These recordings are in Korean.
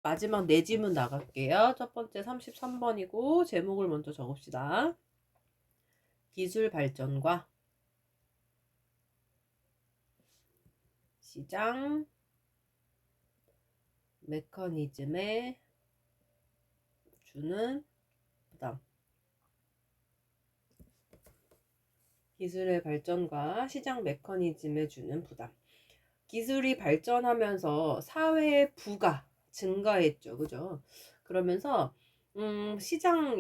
마지막 네 지문 나갈게요. 첫 번째 33번이고 제목을 먼저 적읍시다. 기술 발전과 시장 메커니즘에 주는 부담. 기술의 발전과 시장 메커니즘에 주는 부담. 기술이 발전하면서 사회의 부가 증가했죠. 그죠? 그러면서 시장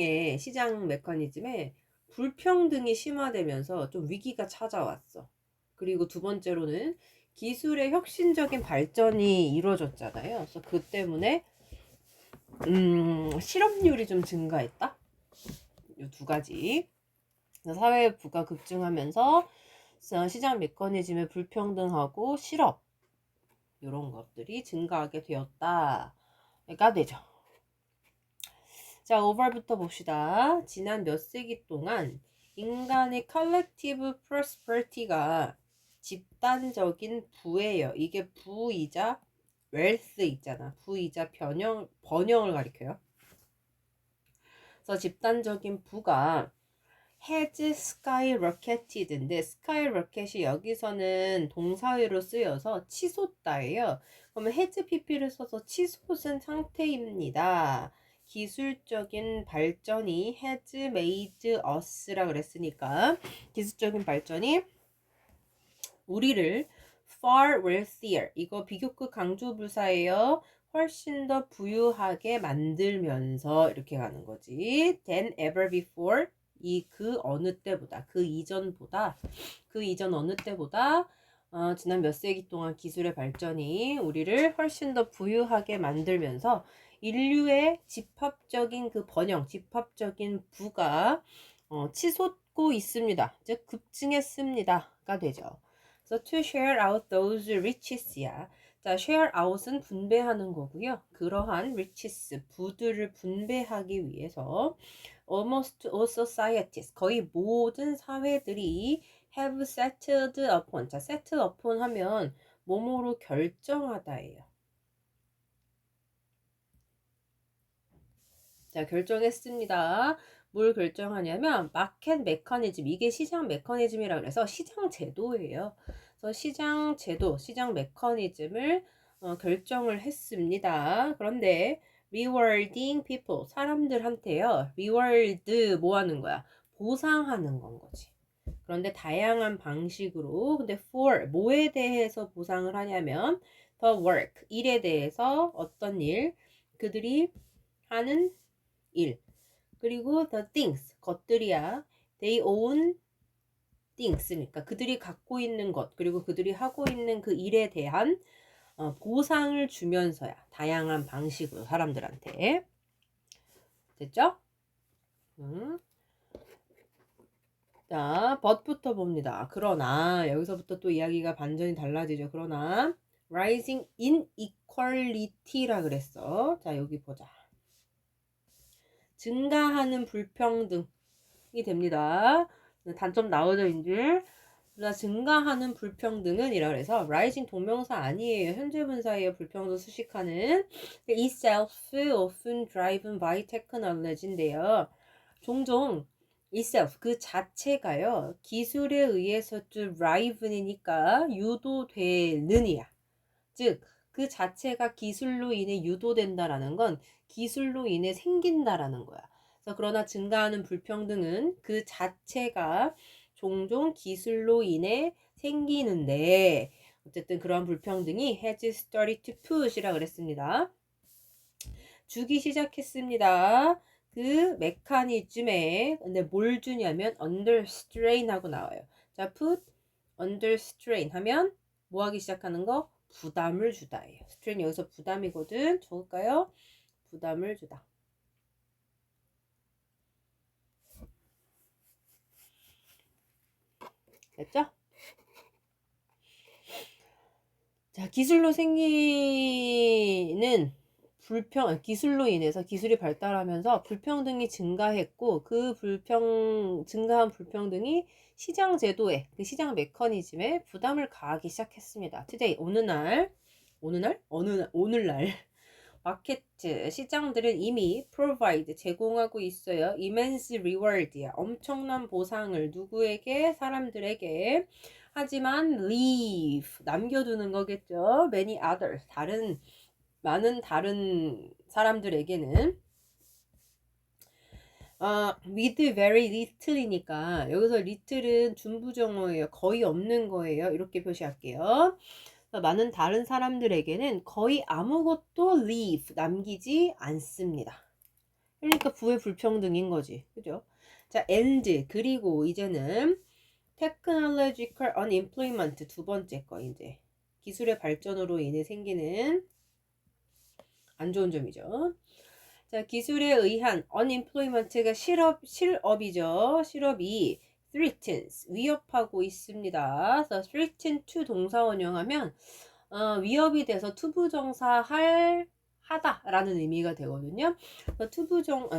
메커니즘에 불평등이 심화되면서 좀 위기가 찾아왔어. 그리고 두 번째로는 기술의 혁신적인 발전이 이루어졌잖아요. 그래서 그 때문에 실업률이 좀 증가했다. 이 두 가지. 사회의 부가 급증하면서 시장 메커니즘의 불평등하고 실업 이런 것들이 증가하게 되었다가 되죠. 자, 5발부터 봅시다. 지난 몇 세기 동안 인간의 collective prosperity가 집단적인 부예요. 이게 부이자 wealth 있잖아. 부이자 번영을 가리켜요. 그래서 집단적인 부가 has skyrocketed 인데 skyrocket이 여기서는 동사회로 쓰여서 치솟다예요. 그러면 has pp를 써서 치솟은 상태입니다. 기술적인 발전이 has made us라 그랬으니까 기술적인 발전이 우리를 far wealthier, 이거 비교급 강조부사예요. 훨씬 더 부유하게 만들면서 이렇게 가는 거지. than ever before, 그 어느 때보다, 그 이전 어느 때보다 지난 몇 세기 동안 기술의 발전이 우리를 훨씬 더 부유하게 만들면서 인류의 집합적인 그 번영, 집합적인 부가 치솟고 있습니다. 즉 급증했습니다가 되죠. So to share out those riches야. 자, share out은 분배하는 거고요. 그러한 riches, 부들을 분배하기 위해서 almost all societies, 거의 모든 사회들이 have settled upon. 자, settle upon 하면 뭐뭐로 결정하다예요. 자, 결정했습니다. 뭘 결정하냐면 마켓 메커니즘, 이게 시장 메커니즘이라 그래서 시장 제도예요. 그래서 시장 제도, 시장 메커니즘을 결정을 했습니다. 그런데 rewarding people, 사람들한테요. reward 뭐 하는 거야? 보상하는 건 거지. 그런데 다양한 방식으로, 근데 for 뭐에 대해서 보상을 하냐면 the work, 일에 대해서 어떤 일, 그들이 하는 일. 그리고 the things, 것들이야. they own things니까 그들이 갖고 있는 것, 그리고 그들이 하고 있는 그 일에 대한 보상을 주면서야. 다양한 방식으로 사람들한테. 됐죠? 자, but부터 봅니다. 그러나 여기서부터 또 이야기가 반전이 달라지죠. 그러나 rising inequality라 그랬어. 자, 여기 보자. 증가하는 불평등이 됩니다. 단점 나오죠, 이제. 증가하는 불평등은 이라 그래서 rising 동명사 아니에요. 현재 분사예요. 불평등 수식하는. itself often driven by technology인데요. 종종 itself 그 자체가요. 기술에 의해서 driven이니까 유도되는이야. 즉 그 자체가 기술로 인해 유도된다라는 건 기술로 인해 생긴다라는 거야. 그래서 그러나 증가하는 불평등은 그 자체가 종종 기술로 인해 생기는데 어쨌든 그러한 불평등이 has started to push이라 그랬습니다. 주기 시작했습니다. 그 메커니즘에 근데 뭘 주냐면 under strain 하고 나와요. 자, put under strain 하면 뭐 하기 시작하는 거? 부담을 주다예요. strain 여기서 부담이거든. 적을까요? 부담을 주다. 됐죠? 자, 기술로 생기는 기술로 인해서 기술이 발달하면서 불평등이 증가했고 그 증가한 불평등이 시장 제도에, 그 시장 메커니즘에 부담을 가하기 시작했습니다. today, 오늘날 마케트, 시장들은 이미 provide, 제공하고 있어요. immense reward야. 엄청난 보상을 누구에게? 사람들에게. 하지만 leave, 남겨두는 거겠죠. many others, 많은 다른 사람들에게는 with very little이니까 여기서 little은 준부정어예요. 거의 없는 거예요. 이렇게 표시할게요. 많은 다른 사람들에게는 거의 아무것도 leave, 남기지 않습니다. 그러니까 부의 불평등인 거지. 그죠? 자, and, 그리고 이제는 technological unemployment, 두 번째 거 이제. 기술의 발전으로 인해 생기는 안 좋은 점이죠. 자, 기술에 의한 unemployment가 실업이죠. 실업이 threatens, 위협하고 있습니다. 그래서 threaten to 동사 원형하면 위협이 돼서 투부정사 하다라는 의미가 되거든요.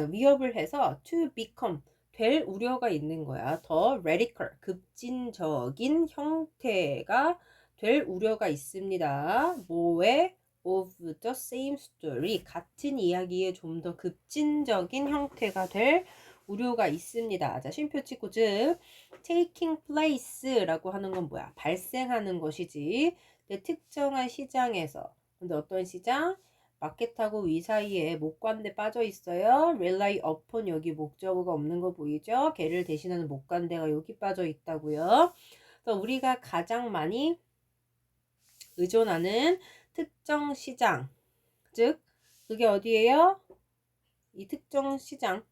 위협을 해서 to become, 될 우려가 있는 거야. 더 radical, 급진적인 형태가 될 우려가 있습니다. 뭐에? of the same story, 같은 이야기에 좀 더 급진적인 형태가 될 우려가 있습니다. 자, 쉼표 찍고 즉 taking place라고 하는 건 뭐야? 발생하는 것이지. 근데 특정한 시장에서, 근데 어떤 시장? 마켓하고 위 사이에 목관대 빠져 있어요. rely upon, 여기 목적어가 없는 거 보이죠? 걔를 대신하는 목관대가 여기 빠져 있다고요. 그래서 우리가 가장 많이 의존하는 특정 시장, 즉 그게 어디예요? 이 특정 시장을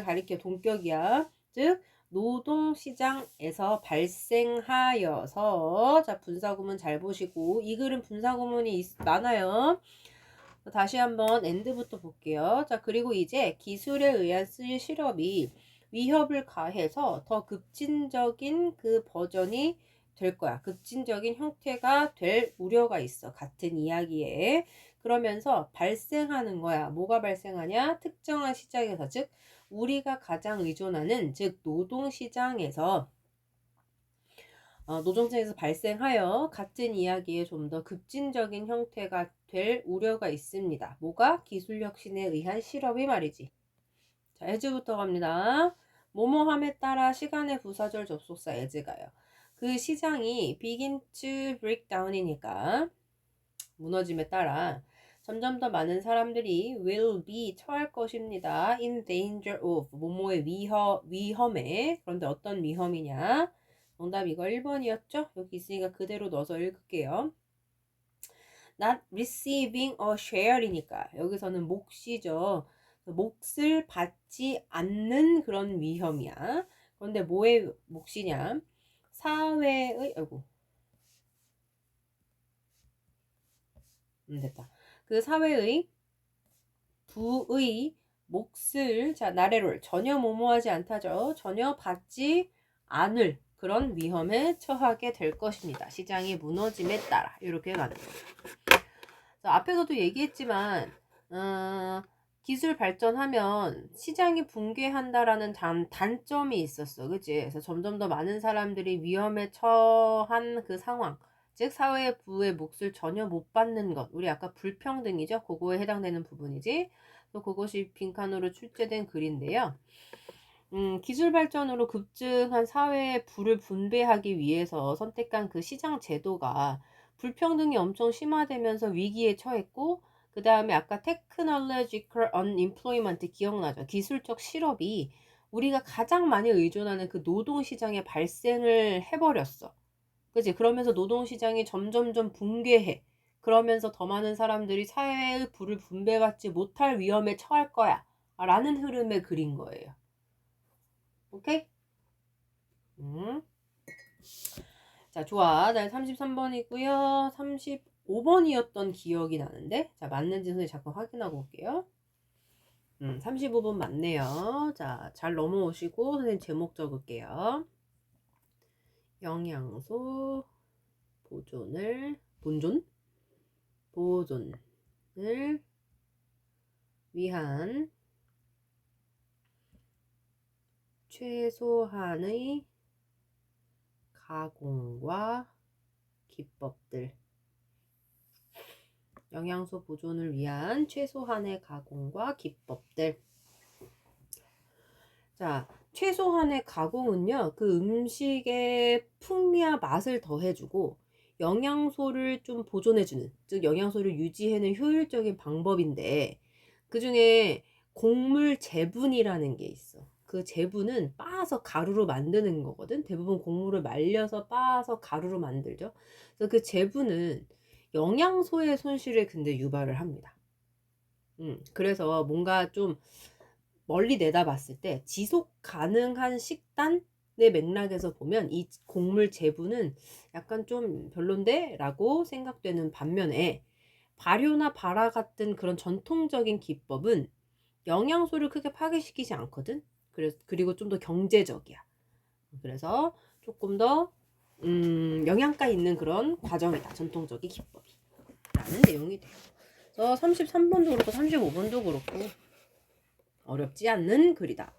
가리켜 동격이야. 즉 노동시장에서 발생하여서, 자, 분사구문 잘 보시고, 이 글은 분사구문이 많아요. 다시 한번 end부터 볼게요. 자, 그리고 이제 기술에 의한 실업이 위협을 가해서 더 급진적인 그 버전이 될 거야. 급진적인 형태가 될 우려가 있어. 같은 이야기에. 그러면서 발생하는 거야. 뭐가 발생하냐? 특정한 시장에서, 즉 우리가 가장 의존하는, 즉 노동시장에서 노동시장에서 발생하여 같은 이야기에 좀 더 급진적인 형태가 될 우려가 있습니다. 뭐가? 기술혁신에 의한 실업이 말이지. 자, as부터 갑니다. 뭐뭐함에 따라 시간의 부사절 접속사 as가요. 그 시장이 begin to break down이니까 무너짐에 따라 점점 더 많은 사람들이 will be, 처할 것입니다. in danger of, 뭐뭐의 위험에. 그런데 어떤 위험이냐? 정답 이거 1번이었죠? 여기 있으니까 그대로 넣어서 읽을게요. not receiving a share이니까 여기서는 몫이죠. 몫을 받지 않는 그런 위험이야. 그런데 뭐의 몫이냐? 사회의, 아이고, 됐다. 그 사회의 부의 몫을, 자, 나래롤, 전혀 모모하지 않다죠. 전혀 받지 않을 그런 위험에 처하게 될 것입니다. 시장이 무너짐에 따라. 이렇게 가는 거예요. 자, 앞에서도 얘기했지만 기술 발전하면 시장이 붕괴한다라는 단점이 있었어. 그치? 그래서 점점 더 많은 사람들이 위험에 처한 그 상황, 즉 사회의 부의 몫을 전혀 못 받는 것, 우리 아까 불평등이죠. 그거에 해당되는 부분이지. 또 그것이 빈칸으로 출제된 글인데요. 기술 발전으로 급증한 사회의 부를 분배하기 위해서 선택한 그 시장 제도가 불평등이 엄청 심화되면서 위기에 처했고, 그 다음에 아까 technological unemployment 기억나죠? 기술적 실업이 우리가 가장 많이 의존하는 그 노동시장에 발생을 해버렸어. 그치? 그러면서 노동시장이 점점점 붕괴해. 그러면서 더 많은 사람들이 사회의 부를 분배받지 못할 위험에 처할 거야. 라는 흐름의 글인 거예요. 오케이? 자, 좋아. 난 33번이고요. 35번이었던 기억이 나는데. 자, 맞는지 선생님 잠깐 확인하고 올게요. 35번 맞네요. 자, 잘 넘어오시고 선생님 제목 적을게요. 영양소 보존을 위한 최소한의 가공과 기법들. 영양소 보존을 위한 최소한의 가공과 기법들. 자, 최소한의 가공은요, 그 음식의 풍미와 맛을 더해주고 영양소를 좀 보존해주는, 즉 영양소를 유지하는 효율적인 방법인데, 그 중에 곡물 제분이라는 게 있어. 그 제분은 빻아서 가루로 만드는 거거든. 대부분 곡물을 말려서 빻아서 가루로 만들죠. 그래서 그 제분은 영양소의 손실을 근데 유발을 합니다. 그래서 뭔가 좀 멀리 내다봤을 때 지속 가능한 식단의 맥락에서 보면 이 곡물 제분은 약간 좀 별론데? 라고 생각되는 반면에 발효나 발화 같은 그런 전통적인 기법은 영양소를 크게 파괴시키지 않거든. 그리고 좀 더 경제적이야. 그래서 조금 더 영양가 있는 그런 과정이다. 전통적인 기법이. 라는 내용이 돼요. 그래서 33번도 그렇고 35번도 그렇고 어렵지 않는 글이다.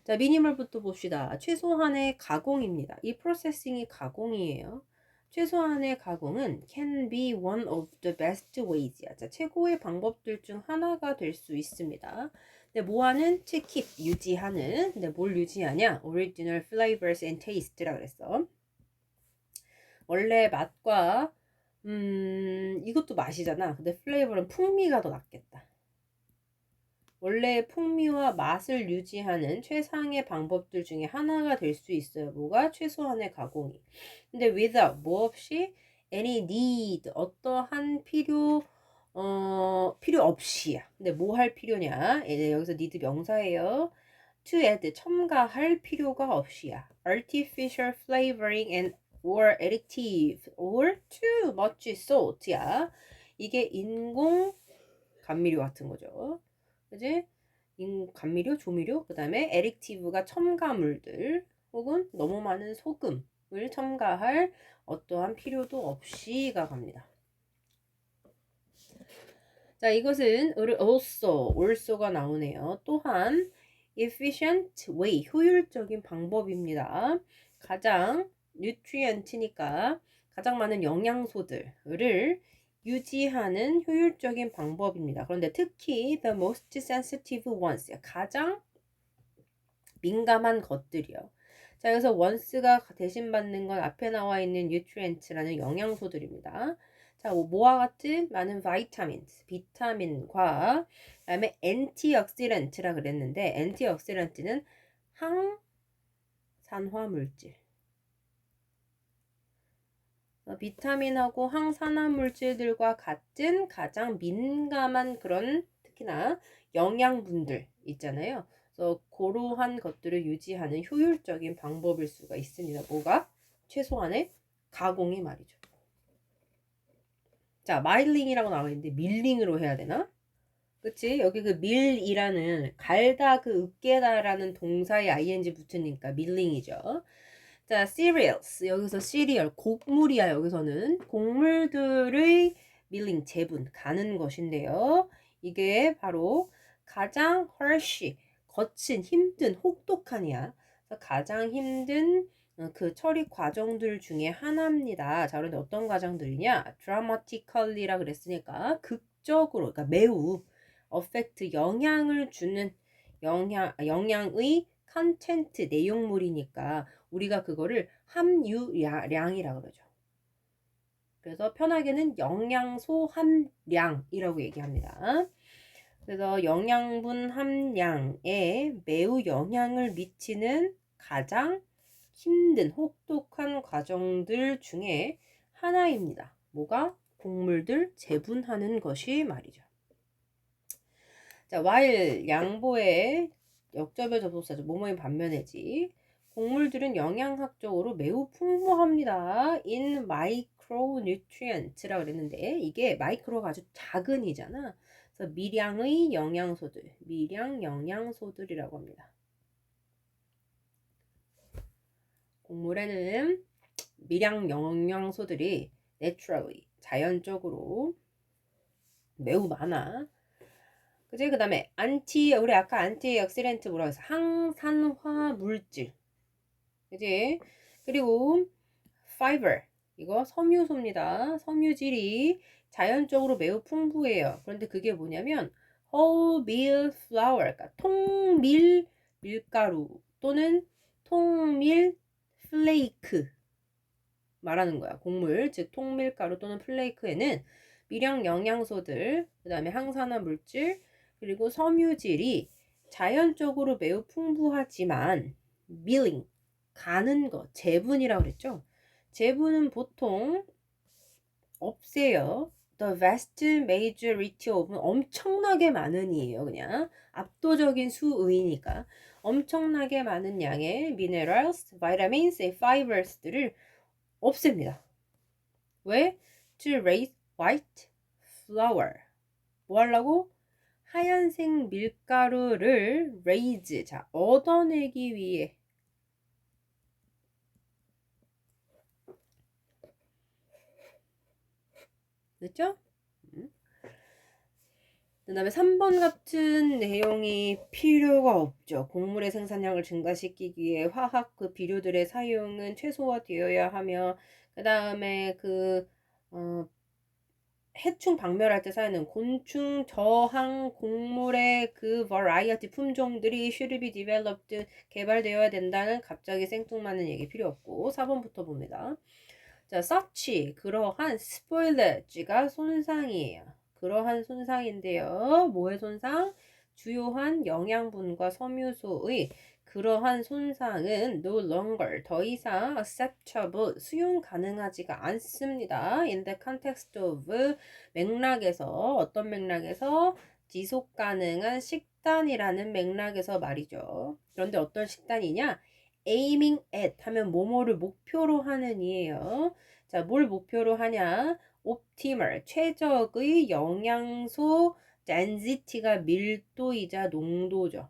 자, 미니멀부터 봅시다. 최소한의 가공입니다. 이 프로세싱이 가공이에요. 최소한의 가공은 can be one of the best ways. 자, 최고의 방법들 중 하나가 될 수 있습니다. 근데 뭐하는? to keep, 유지하는. 근데 뭘 유지하냐? original flavors and taste라 그랬어. 원래 맛과 이것도 맛이잖아. 근데 플레이버는 풍미가 더 낫겠다. 원래 풍미와 맛을 유지하는 최상의 방법들 중에 하나가 될 수 있어요. 뭐가? 최소한의 가공이. 근데 without, 뭐 없이 any need, 어떠한 필요 없이야. 근데 뭐 할 필요냐? 여기서 need 명사예요. to add, 첨가할 필요가 없이야. artificial flavoring and or additive or too much salt야. 이게 인공 감미료 같은 거죠. 그지? 감미료, 조미료, 그 다음에 에릭티브가 첨가물들 혹은 너무 많은 소금을 첨가할 어떠한 필요도 없이가 갑니다. 자, 이것은 also가 나오네요. 또한 efficient way, 효율적인 방법입니다. 가장 nutrient니까 가장 많은 영양소들을 유지하는 효율적인 방법입니다. 그런데 특히 the most sensitive ones, 가장 민감한 것들이요. 자, 여기서 once가 대신 받는 건 앞에 나와 있는 nutrient라는 영양소들입니다. 자, 뭐와 같은 많은 비타민과 그다음에 antioxidant라 그랬는데 antioxidant는 항산화 물질. 비타민하고 항산화 물질들과 같은 가장 민감한 그런 특히나 영양분들 있잖아요. 그래서 그러한 것들을 유지하는 효율적인 방법일 수가 있습니다. 뭐가? 최소한의 가공이 말이죠. 자, 마일링이라고 나와 있는데 밀링으로 해야 되나? 그치? 여기 그 밀이라는 갈다 그 으깨다라는 동사에 ing 붙으니까 밀링이죠. 자, cereals. 여기서 시리얼, 곡물이야, 여기서는. 곡물들의 밀링, 재분, 가는 것인데요. 이게 바로 가장 harsh, 거친, 힘든, 혹독한이야. 가장 힘든 그 처리 과정들 중에 하나입니다. 자, 그런데 어떤 과정들이냐? dramatically라 그랬으니까 극적으로, 그러니까 매우 affect, 영향을 주는 영양의 컨텐트, 내용물이니까 우리가 그거를 함유량이라고 그러죠. 그래서 편하게는 영양소 함량이라고 얘기합니다. 그래서 영양분 함량에 매우 영향을 미치는 가장 힘든 혹독한 과정들 중에 하나입니다. 뭐가? 곡물들 재분하는 것이 말이죠. 자, while 양보의 역접의 접속사죠. 뭐뭐의 반면에지. 곡물들은 영양학적으로 매우 풍부합니다. in micronutrients라 그랬는데 이게 마이크로가 아주 작은 이잖아. 그래서 미량의 영양소들, 미량 영양소들이라고 합니다. 곡물에는 미량 영양소들이 naturally, 자연적으로 매우 많아. 그치? 그 다음에 우리 아까 안티옥시던트 뭐라고 했어? 항산화 물질. 그치? 그리고 fiber, 이거 섬유소입니다. 섬유질이 자연적으로 매우 풍부해요. 그런데 그게 뭐냐면 whole meal flour, 그러니까 통밀 밀가루 또는 통밀 플레이크 말하는 거야. 곡물, 즉 통밀가루 또는 플레이크에는 미량 영양소들, 그 다음에 항산화 물질, 그리고 섬유질이 자연적으로 매우 풍부하지만 밀링, 가는 거, 재분이라고 그랬죠. 재분은 보통 없애요. The vast majority of 엄청나게 많은이에요. 그냥 압도적인 수의니까 엄청나게 많은 양의 minerals, vitamins, fibers들을 없앱니다. 왜? To raise white flour. 뭐 하려고? 하얀색 밀가루를 raise, 자, 얻어내기 위해. 됐죠? 그 다음에 3번 같은 내용이 필요가 없죠. 곡물의 생산량을 증가시키기 위해 화학 그 비료들의 사용은 최소화되어야 하며, 그 다음에 해충 박멸할 때 사용하는 곤충 저항 곡물의 그 variety 품종들이 should be developed 개발되어야 된다는 갑자기 생뚱맞는 얘기 필요 없고 4번부터 봅니다. 자, such 그러한 spoilage가 손상이에요. 그러한 손상인데요. 뭐의 손상? 주요한 영양분과 섬유소의 그러한 손상은 no longer 더 이상 acceptable 수용 가능하지가 않습니다. In the context of 맥락에서 어떤 맥락에서 지속 가능한 식단이라는 맥락에서 말이죠. 그런데 어떤 식단이냐? aiming at 하면 뭐뭐를 목표로 하는 이에요. 자, 뭘 목표로 하냐? optimal 최적의 영양소 density가 밀도이자 농도죠.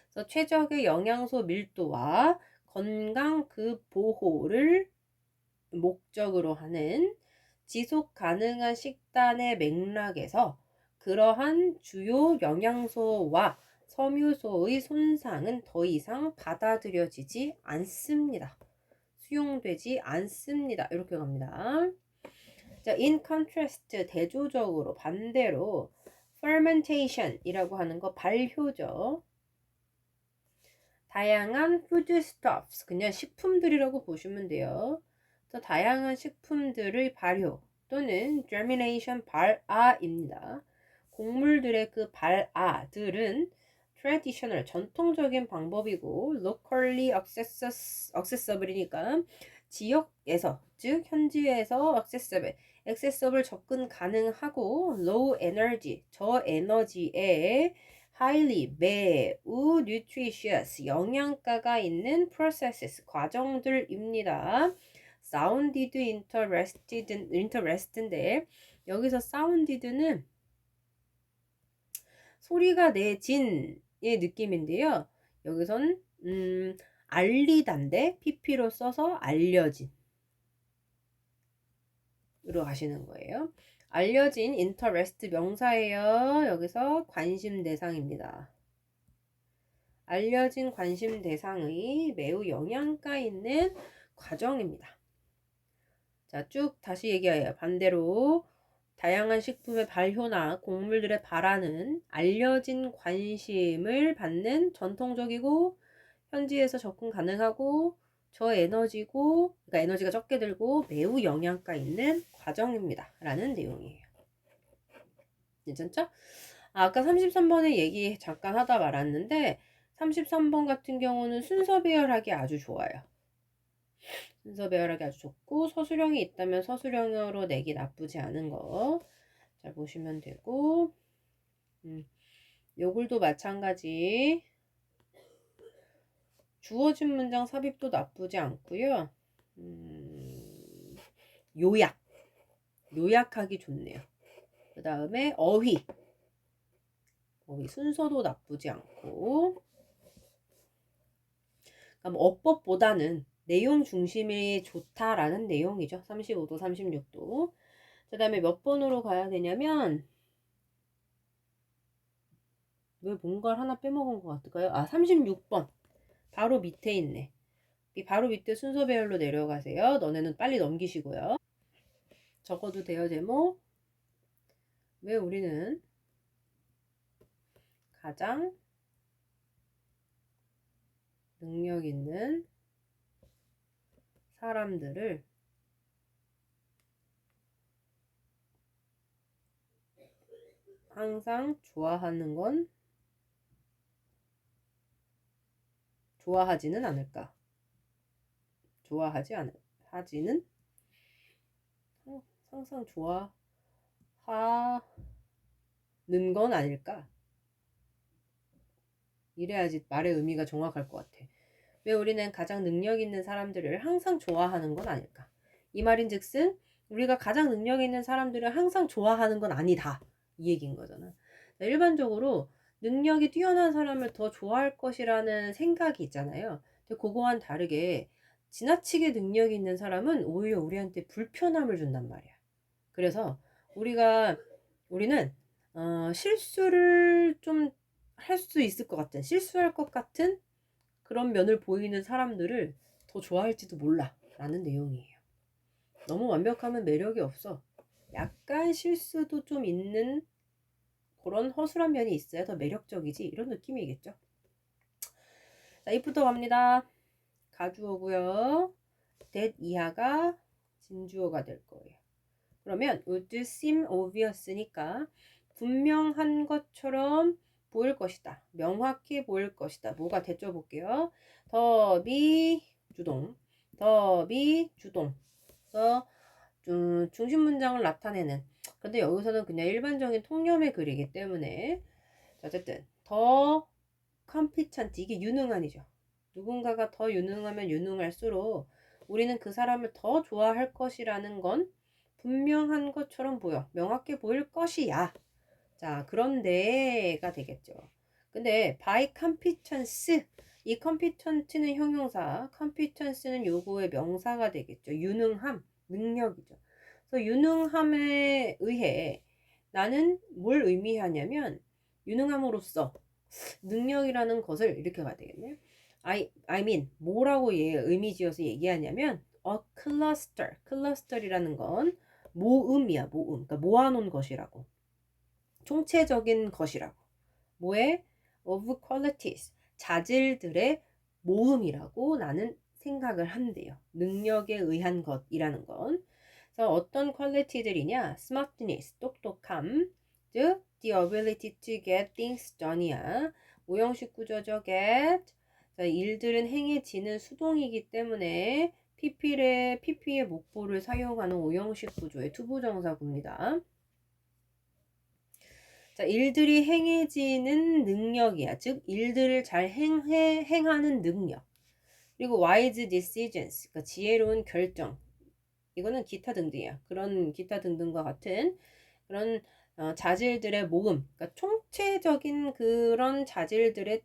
그래서 최적의 영양소 밀도와 건강 그 보호를 목적으로 하는 지속 가능한 식단의 맥락에서 그러한 주요 영양소와 섬유소의 손상은 더 이상 받아들여지지 않습니다. 수용되지 않습니다. 이렇게 갑니다. 자, in contrast 대조적으로 반대로 fermentation이라고 하는 거 발효죠. 다양한 foodstuffs 그냥 식품들이라고 보시면 돼요. 또 다양한 식품들의 발효 또는 germination 발아입니다. 곡물들의 그 발아들은 traditional 전통적인 방법이고 locally accessible이니까 지역에서 즉 현지에서 accessible 접근 가능하고 low energy 저에너지에 highly 매우 nutritious 영양가가 있는 processes 과정들입니다. sounded interest인데 여기서 sounded는 소리가 내진의 느낌인데요. 여기선 알리다인데 pp로 써서 알려진 으로 가시는 거예요. 알려진 interest 명사예요. 여기서 관심 대상입니다. 알려진 관심 대상의 매우 영양가 있는 과정입니다. 자, 쭉 다시 얘기해요. 반대로 다양한 식품의 발효나 곡물들의 발화는 알려진 관심을 받는 전통적이고 현지에서 접근 가능하고 저에너지고 그러니까 에너지가 적게 들고 매우 영양가 있는 과정입니다. 라는 내용이에요. 괜찮죠? 아까 33번의 얘기 잠깐 하다 말았는데 33번 같은 경우는 순서 배열하기 아주 좋아요. 순서 배열하기 아주 좋고 서술형이 있다면 서술형으로 내기 나쁘지 않은 거 잘 보시면 되고 요글도 마찬가지 주어진 문장 삽입도 나쁘지 않고요. 요약하기 좋네요. 그 다음에 어휘 순서도 나쁘지 않고 그럼 어법보다는 내용 중심이 좋다라는 내용이죠. 35도 36도 그 다음에 몇 번으로 가야 되냐면 왜 뭔가를 하나 빼먹은 것 같을까요? 아 36번 바로 밑에 있네. 바로 밑에 순서 배열로 내려가세요. 너네는 빨리 넘기시고요. 적어도 돼요, 제목. 왜 우리는 가장 능력 있는 사람들을 항상 좋아하지는 않을까? 하지는 항상 좋아하는 건 아닐까? 이래야지 말의 의미가 정확할 것 같아. 왜 우리는 가장 능력 있는 사람들을 항상 좋아하는 건 아닐까? 이 말인즉슨 우리가 가장 능력 있는 사람들을 항상 좋아하는 건 아니다. 이 얘기인 거잖아. 일반적으로 능력이 뛰어난 사람을 더 좋아할 것이라는 생각이 있잖아요. 근데 그거와는 다르게 지나치게 능력이 있는 사람은 오히려 우리한테 불편함을 준단 말이야. 그래서 우리는 실수를 좀 할 수 있을 것 같은, 실수할 것 같은 그런 면을 보이는 사람들을 더 좋아할지도 몰라 라는 내용이에요. 너무 완벽하면 매력이 없어. 약간 실수도 좀 있는 그런 허술한 면이 있어야 더 매력적이지, 이런 느낌이겠죠. 자, if부터 갑니다. 가주어고요. that 이하가 진주어가 될 거예요. 그러면 would seem obvious니까 분명한 것처럼 보일 것이다. 명확히 보일 것이다. 뭐가 대죠 볼게요. 더비 주동. 그래서 중심 문장을 나타내는. 근데 여기서는 그냥 일반적인 통념의 글이기 때문에 어쨌든 더 competent, 이게 유능한이죠. 누군가가 더 유능하면 유능할수록 우리는 그 사람을 더 좋아할 것이라는 건 분명한 것처럼 보여. 명확해 보일 것이야. 자, 그런데가 되겠죠. 근데 by competence, 이 competent는 형용사, competence는 요거의 명사가 되겠죠. 유능함, 능력이죠. 그래서 유능함에 의해 나는 뭘 의미하냐면 유능함으로써 능력이라는 것을 이렇게 가야 되겠네요. I mean 뭐라고 의미 지어서 얘기하냐면 a cluster이라는 건 모음이야. 모음. 그러니까 모아놓은 것이라고. 총체적인 것이라고. 뭐의? of qualities. 자질들의 모음이라고 나는 생각을 한대요. 능력에 의한 것이라는 건. 그래서 어떤 퀄리티들이냐? smartness, 똑똑함, 즉 the ability to get things done이야. 오형식 구조죠. get. 자, 일들은 행해지는 수동이기 때문에 PP의 목보를 사용하는 오형식 구조의 투부정사구입니다. 자, 일들이 행해지는 능력이야. 즉, 일들을 잘 행하는 능력. 그리고 wise decisions, 그러니까 지혜로운 결정. 이거는 기타 등등이야. 그런 기타 등등과 같은 그런 자질들의 모음, 그러니까 총체적인 그런 자질들을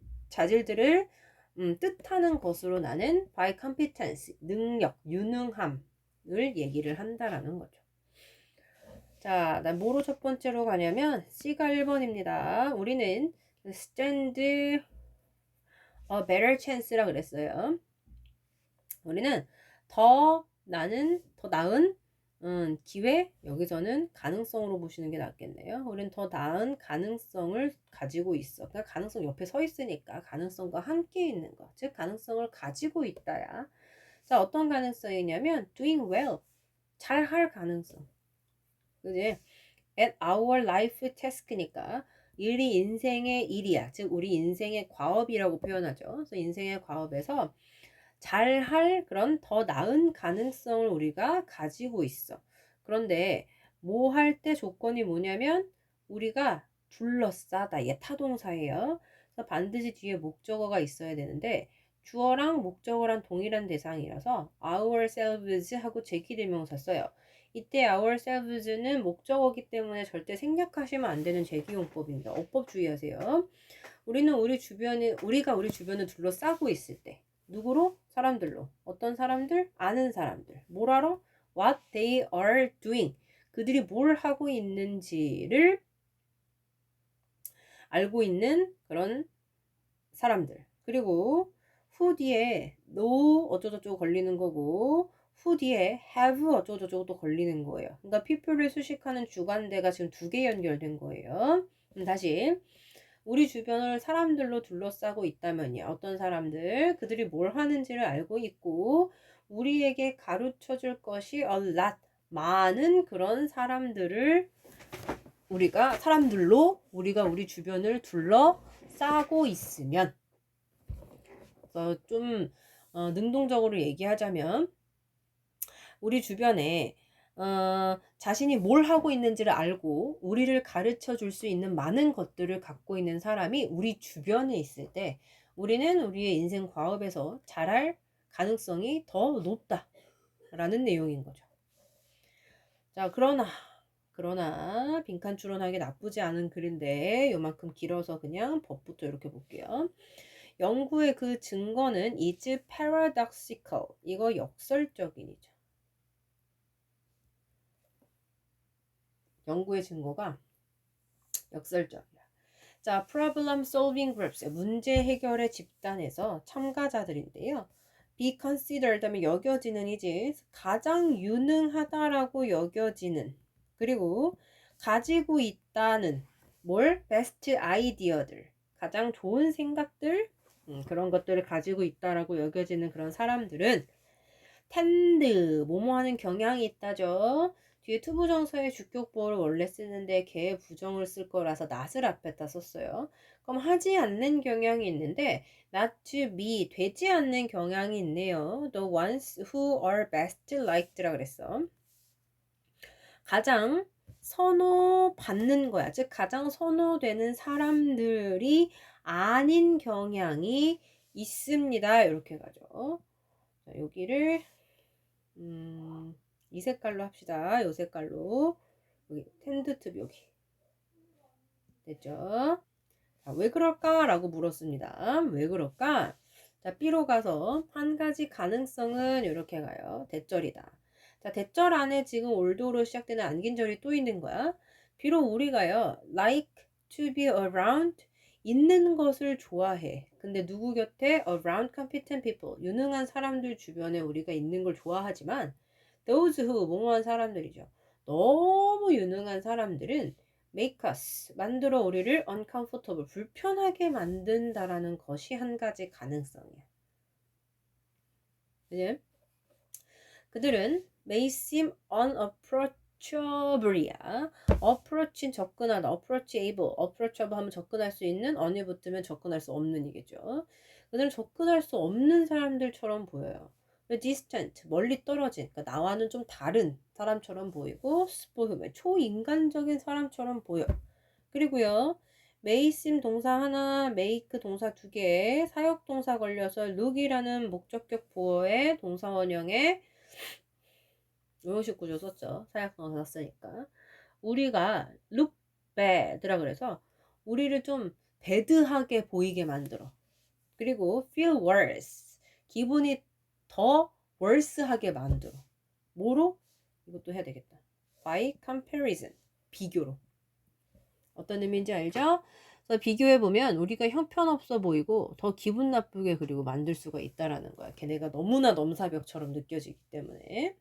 뜻하는 것으로 나는 by competence, 능력, 유능함을 얘기를 한다라는 거죠. 자, 난 뭐로 첫 번째로 가냐면 C가 1번입니다. 우리는 stand a better chance라 그랬어요. 우리는 더 나은 기회, 여기서는 가능성으로 보시는 게 낫겠네요. 우리는 더 나은 가능성을 가지고 있어. 그러니까 가능성 옆에 서 있으니까 가능성과 함께 있는 거. 즉 가능성을 가지고 있다야. 자, 어떤 가능성이냐면 doing well. 잘할 가능성. 그지? at our life task니까 일이 인생의 일이야. 즉 우리 인생의 과업이라고 표현하죠. 그래서 인생의 과업에서 잘할 그런 더 나은 가능성을 우리가 가지고 있어. 그런데 뭐 할 때 조건이 뭐냐면 우리가 둘러싸다. 얘 타동사예요. 그래서 반드시 뒤에 목적어가 있어야 되는데 주어랑 목적어랑 동일한 대상이라서 ourselves 하고 제기대명사 써요. 이때 ourselves는 목적어기 때문에 절대 생략하시면 안 되는 제기용법입니다. 어법 주의하세요. 우리가 우리 주변을 둘러싸고 있을 때 누구로? 사람들로. 어떤 사람들? 아는 사람들. 뭘 알아? What they are doing. 그들이 뭘 하고 있는지를 알고 있는 그런 사람들. 그리고 who 뒤에 no 어쩌고저쩌고 걸리는 거고 who 뒤에 have 어쩌고저쩌고 걸리는 거예요. 그러니까 people을 수식하는 주관대가 지금 두 개 연결된 거예요. 다시 우리 주변을 사람들로 둘러싸고 있다면요. 어떤 사람들, 그들이 뭘 하는지를 알고 있고 우리에게 가르쳐 줄 것이 a lot, 많은 그런 사람들을 사람들로 우리가 우리 주변을 둘러싸고 있으면, 좀 능동적으로 얘기하자면 우리 주변에 자신이 뭘 하고 있는지를 알고 우리를 가르쳐 줄 수 있는 많은 것들을 갖고 있는 사람이 우리 주변에 있을 때 우리는 우리의 인생 과업에서 잘할 가능성이 더 높다라는 내용인 거죠. 자, 그러나 빈칸 추론하기 나쁘지 않은 글인데 요만큼 길어서 그냥 법부터 이렇게 볼게요. 연구의 그 증거는 is paradoxical. 이거 역설적인이죠. 연구의 증거가 역설적이야. 자, problem solving groups, 문제 해결의 집단에서 참가자들인데요. be considered 하면 여겨지는 이지 가장 유능하다라고 여겨지는, 그리고 가지고 있다는 뭘? best idea들, 가장 좋은 생각들, 그런 것들을 가지고 있다라고 여겨지는 그런 사람들은 텐드, 뭐뭐 하는 경향이 있다죠. 뒤에 투부정사의 주격보어를 원래 쓰는데 걔 부정을 쓸 거라서 not을 앞에다 썼어요. 그럼 하지 않는 경향이 있는데 not to be, 되지 않는 경향이 있네요. The ones who are best liked라 그랬어. 가장 선호받는 거야. 즉 가장 선호되는 사람들이 아닌 경향이 있습니다. 이렇게 가죠. 자, 여기를 이 색깔로 합시다. 이 색깔로. 여기 텐드 투 여기 됐죠? 자, 왜 그럴까? 라고 물었습니다. 왜 그럴까? 자, B로 가서 한 가지 가능성은 이렇게 가요. 대절이다. 자, 대절 안에 지금 올도로 시작되는 안긴절이 또 있는 거야. 비록 우리가요, like to be around, 있는 것을 좋아해. 근데 누구 곁에? around competent people, 유능한 사람들 주변에 우리가 있는 걸 좋아하지만 those who, 뭐뭐한 사람들이죠. 너무 유능한 사람들은 make us, 만들어 우리를 uncomfortable, 불편하게 만든다라는 것이 한 가지 가능성이야. 그죠? 그들은 may seem unapproachable이야. approach는 접근하다, approachable, approachable 하면 접근할 수 있는, on이 붙으면 접근할 수 없는 이겠죠. 그들은 접근할 수 없는 사람들처럼 보여요. distant, 멀리 떨어진, 그러니까 나와는 좀 다른 사람처럼 보이고, spoil, 초인간적인 사람처럼 보여. 그리고요, may seem 동사 하나, make 동사 두 개, 사역 동사 걸려서 look이라는 목적격 보어의 동사 원형에 요식 구조 썼죠. 사역 동사 썼으니까. 우리가 look bad라 그래서 우리를 좀 배드하게 보이게 만들어. 그리고 feel worse, 기분이 더 worse하게 만들어. 뭐로? 이것도 해야 되겠다. by comparison, 비교로. 어떤 의미인지 알죠? 그래서 비교해보면 우리가 형편없어 보이고 더 기분 나쁘게 그리고 만들 수가 있다라는 거야. 걔네가 너무나 넘사벽처럼 느껴지기 때문에.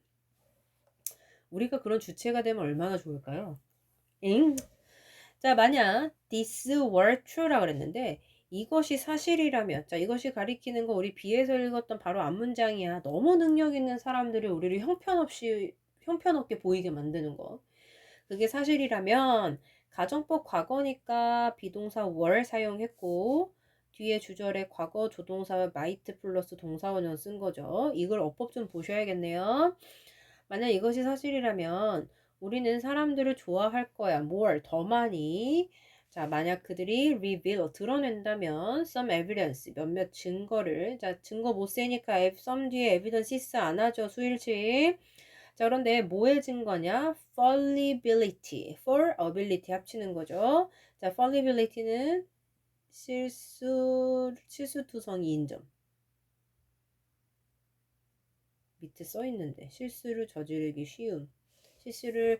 우리가 그런 주체가 되면 얼마나 좋을까요? 엥? 자, 만약 this were true라 그랬는데 이것이 사실이라면, 자, 이것이 가리키는 거 우리 B에서 읽었던 바로 앞문장이야. 너무 능력 있는 사람들이 우리를 형편없게 보이게 만드는 거. 그게 사실이라면 가정법 과거니까 비동사 were 사용했고 뒤에 주절에 과거 조동사 might 플러스 동사원형 쓴 거죠. 이걸 어법 좀 보셔야겠네요. 만약 이것이 사실이라면 우리는 사람들을 좋아할 거야. more, 더 많이. 자, 만약 그들이 reveal, 드러낸다면 some evidence, 몇몇 증거를. 자, 증거 못 세니까 some 뒤에 evidences 안 하죠. 수일치. 자, 그런데 뭐의 증거냐? fallibility, for ability 합치는 거죠. 자, fallibility는 실수투성이 인정. 밑에 써 있는데 실수를 저지르기 쉬움, 실수를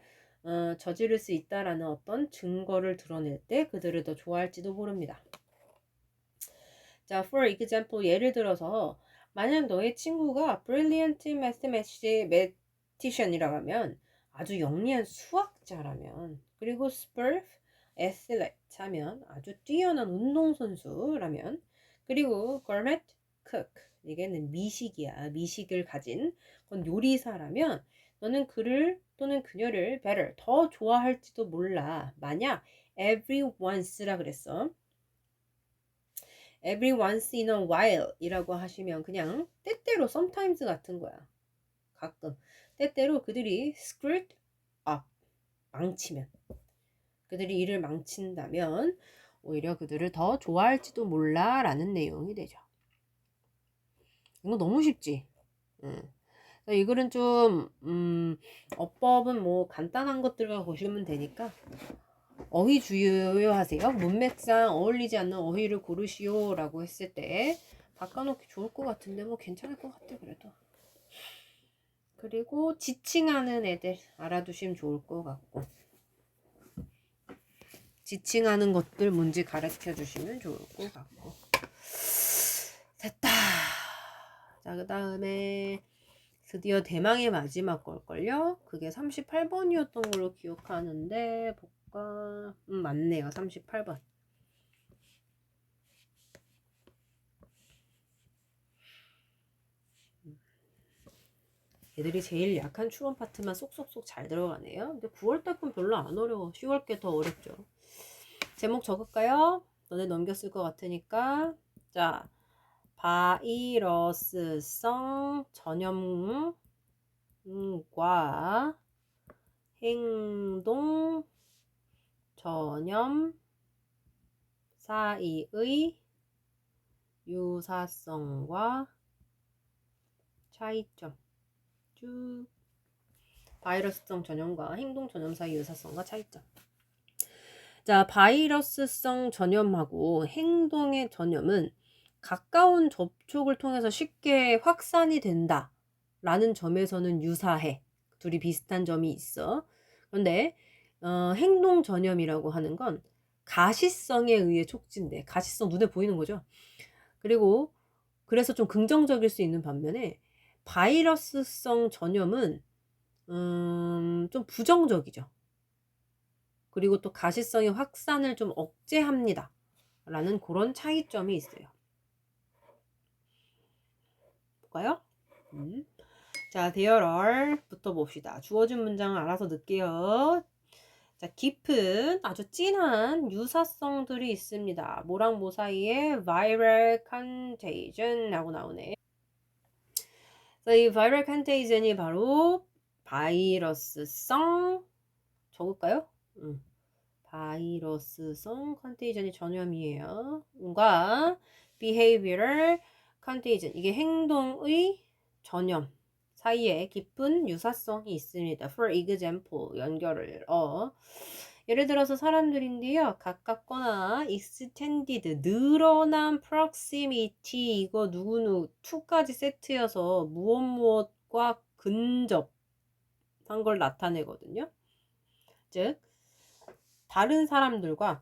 저지를 수 있다라는 어떤 증거를 드러낼 때 그들을 더 좋아할지도 모릅니다. 자, for example, 예를 들어서 만약 너의 친구가 brilliant mathematician이라고 하면 아주 영리한 수학자라면, 그리고 superb athlete 하면 아주 뛰어난 운동선수라면, 그리고 gourmet cook 이게는 미식이야. 미식을 가진 그건 요리사라면 너는 그를 또는 그녀를 better 더 좋아할지도 몰라. 만약 every once라 그랬어. every once in a while 이라고 하시면 그냥 때때로 sometimes 같은 거야. 가끔 때때로 그들이 screwed up 망치면, 그들이 일을 망친다면 오히려 그들을 더 좋아할지도 몰라 라는 내용이 되죠. 이거 너무 쉽지? 이 글은 좀 어법은 뭐 간단한 것들과 보시면 되니까 어휘 주의하세요. 문맥상 어울리지 않는 어휘를 고르시오 라고 했을 때 바꿔놓기 좋을 것 같은데 뭐 괜찮을 것 같아 그래도. 그리고 지칭하는 애들 알아두시면 좋을 것 같고, 지칭하는 것들 문제 가르쳐 주시면 좋을 것 같고. 됐다. 자, 그 다음에 드디어 대망의 마지막 걸걸요? 그게 38번이었던 걸로 기억하는데 볼까? 맞네요. 38번. 얘들이 제일 약한 추론 파트만 쏙쏙쏙 잘 들어가네요. 근데 9월달 건 별로 안 어려워. 10월 게 더 어렵죠. 제목 적을까요? 너네 넘겼을 것 같으니까. 자, 바이러스성 전염과 행동 전염 사이의 유사성과 차이점. 쭉. 바이러스성 전염과 행동 전염 사이 유사성과 차이점. 자, 바이러스성 전염하고 행동의 전염은 가까운 접촉을 통해서 쉽게 확산이 된다 라는 점에서는 유사해. 둘이 비슷한 점이 있어. 그런데 행동 전염이라고 하는 건 가시성에 의해 촉진돼. 가시성 눈에 보이는 거죠. 그리고 그래서 좀 긍정적일 수 있는 반면에 바이러스성 전염은 좀 부정적이죠. 그리고 또 가시성의 확산을 좀 억제합니다 라는 그런 차이점이 있어요. 볼까요? 자, there are부터 봅시다. 주어진 문장을 알아서 넣을게요. 자, 깊은 아주 진한 유사성들이 있습니다. 뭐랑 뭐 사이에 viral contagion라고 나오네. 이 viral contagion이 바로 바이러스성 적을까요? 바이러스성 컨테이전이 전염이에요. 과 behavioral contagion 이게 행동의 전염 사이에 깊은 유사성이 있습니다. For example 연결을 예를 들어서 사람들인데요. 가깝거나 extended 늘어난 proximity 이거 누구누구 to까지 세트여서 무엇과 근접한 걸 나타내거든요. 즉 다른 사람들과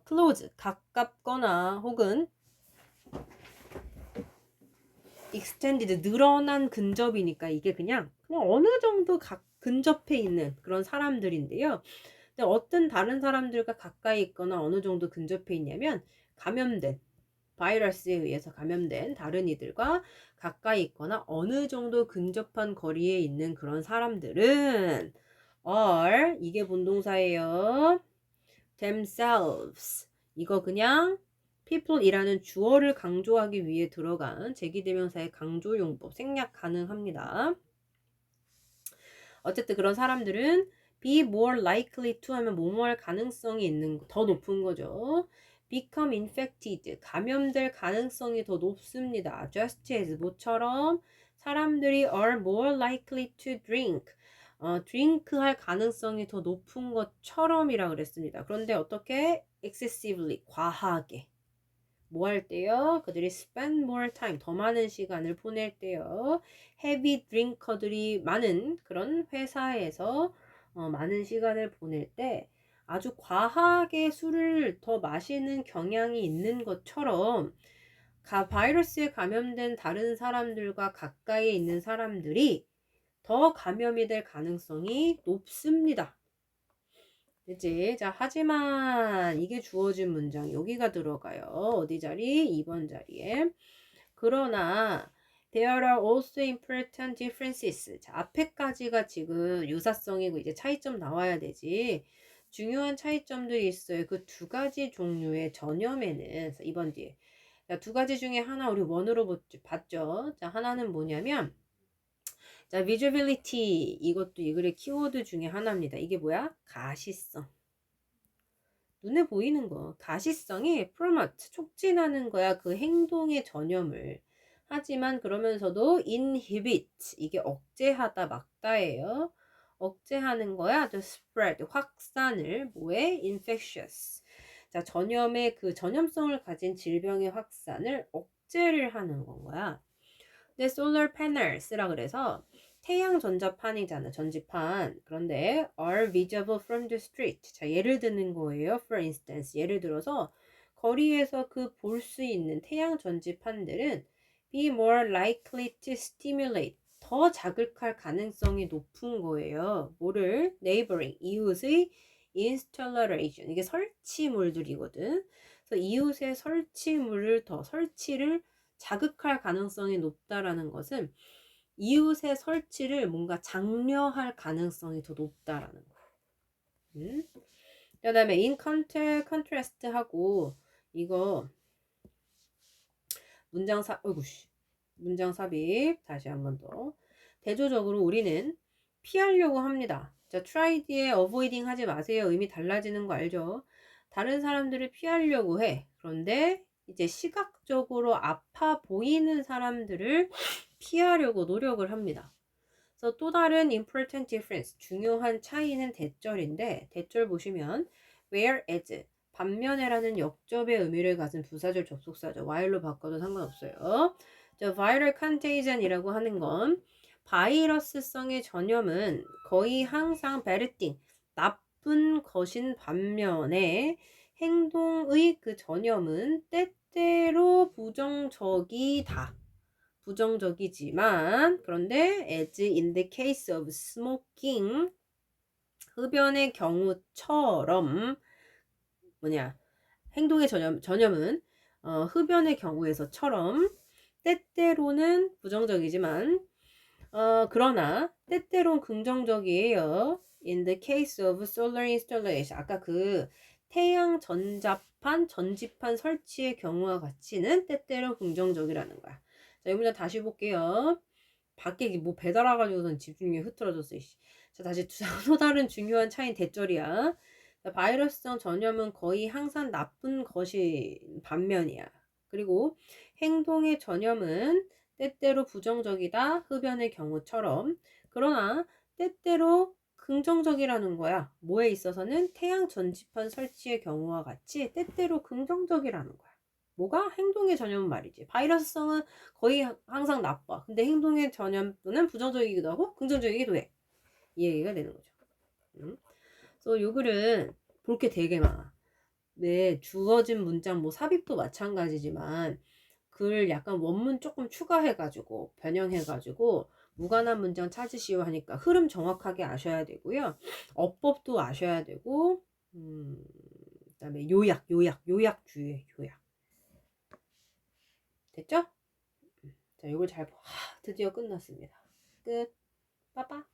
close 가깝거나 혹은 extended 늘어난 근접이니까 이게 그냥 어느 정도 근접해 있는 그런 사람들인데요. 근데 어떤 다른 사람들과 가까이 있거나 어느 정도 근접해 있냐면 감염된 바이러스에 의해서 감염된 다른 이들과 가까이 있거나 어느 정도 근접한 거리에 있는 그런 사람들은 are 이게 본동사예요. themselves 이거 그냥 people이라는 주어를 강조하기 위해 들어간 제기대명사의 강조용법 생략 가능합니다. 어쨌든 그런 사람들은 be more likely to 하면 뭐뭐할 가능성이 있는 더 높은 거죠. become infected 감염될 가능성이 더 높습니다. just as 모처럼 사람들이 are more likely to drink drink 할 가능성이 더 높은 것처럼이라 그랬습니다. 그런데 어떻게 excessively 과하게 뭐 할 때요? 그들이 spend more time 더 많은 시간을 보낼 때요. heavy drinker들이 많은 그런 회사에서 많은 시간을 보낼 때 아주 과하게 술을 더 마시는 경향이 있는 것처럼 바이러스에 감염된 다른 사람들과 가까이에 있는 사람들이 더 감염이 될 가능성이 높습니다. 그치? 자, 하지만 이게 주어진 문장 여기가 들어가요. 어디 자리? 2번 자리에. 그러나 there are also important differences. 자, 앞에까지가 지금 유사성이고 이제 차이점 나와야 되지. 중요한 차이점들이 있어요. 그 두 가지 종류의 전염에는 2번 뒤에. 자, 두 가지 중에 하나 우리 원으로 봤죠. 자, 하나는 뭐냐면 자, visibility 이것도 이 글의 키워드 중에 하나입니다. 이게 뭐야? 가시성. 눈에 보이는 거. 가시성이 promote, 촉진하는 거야. 그 행동의 전염을. 하지만 그러면서도 inhibit, 이게 억제하다, 막다예요. 억제하는 거야. the spread, 확산을. 뭐에? infectious. 자, 전염의 그 전염성을 가진 질병의 확산을 억제를 하는 건 거야. 근데 solar panels라 그래서 태양 전자판이잖아, 전지판. 그런데 are visible from the street. 자, 예를 드는 거예요. For instance, 예를 들어서 거리에서 그 볼 수 있는 태양 전지판들은 be more likely to stimulate. 더 자극할 가능성이 높은 거예요. 뭐를? neighboring, 이웃의 installation. 이게 설치물들이거든. 그래서 이웃의 설치를 자극할 가능성이 높다라는 것은 이웃의 설치를 뭔가 장려할 가능성이 더 높다라는 거야. 그 다음에 in contrast 하고 이거 문장 삽입 다시 한 번 더. 대조적으로 우리는 피하려고 합니다. 자, try 뒤에 avoiding 하지 마세요. 의미 달라지는 거 알죠? 다른 사람들을 피하려고 해. 그런데 이제 시각적으로 아파 보이는 사람들을 피하려고 노력을 합니다. 그래서 또 다른 important difference, 중요한 차이는 대절인데 대절 보시면 whereas, 반면에라는 역접의 의미를 가진 부사절 접속사죠. while로 바꿔도 상관없어요. 저 viral contagion이라고 하는 건 바이러스성의 전염은 거의 항상 bad thing, 나쁜 것인 반면에 행동의 그 전염은 때때로 부정적이다. 부정적이지만 그런데 as in the case of smoking, 흡연의 경우처럼 행동의 전염은 흡연의 경우에서처럼 때때로는 부정적이지만 그러나 때때론 긍정적이에요. In the case of solar installation, 아까 그 태양 전지판 설치의 경우와 같이는 때때로 긍정적이라는 거야. 자, 이 문장 다시 볼게요. 밖에 뭐 배달 와가지고선 집중력이 흐트러졌어. 자, 다시 또 다른 중요한 차이는 대절이야. 자, 바이러스성 전염은 거의 항상 나쁜 것이 반면이야. 그리고 행동의 전염은 때때로 부정적이다. 흡연의 경우처럼. 그러나 때때로 긍정적이라는 거야. 뭐에 있어서는 태양 전지판 설치의 경우와 같이 때때로 긍정적이라는 거야. 뭐가? 행동의 전염은 말이지. 바이러스성은 거의 항상 나빠. 근데 행동의 전염은 부정적이기도 하고 긍정적이기도 해. 이 얘기가 되는 거죠. 그래서 요 글은 볼 게 되게 많아. 네, 주어진 문장 뭐 삽입도 마찬가지지만 글 약간 원문 조금 추가해가지고 변형해가지고 무관한 문장 찾으시오 하니까 흐름 정확하게 아셔야 되고요. 어법도 아셔야 되고 그다음에 요약 주의 요약. 됐죠? 자, 이걸 잘 드디어 끝났습니다. 끝. 빠빠.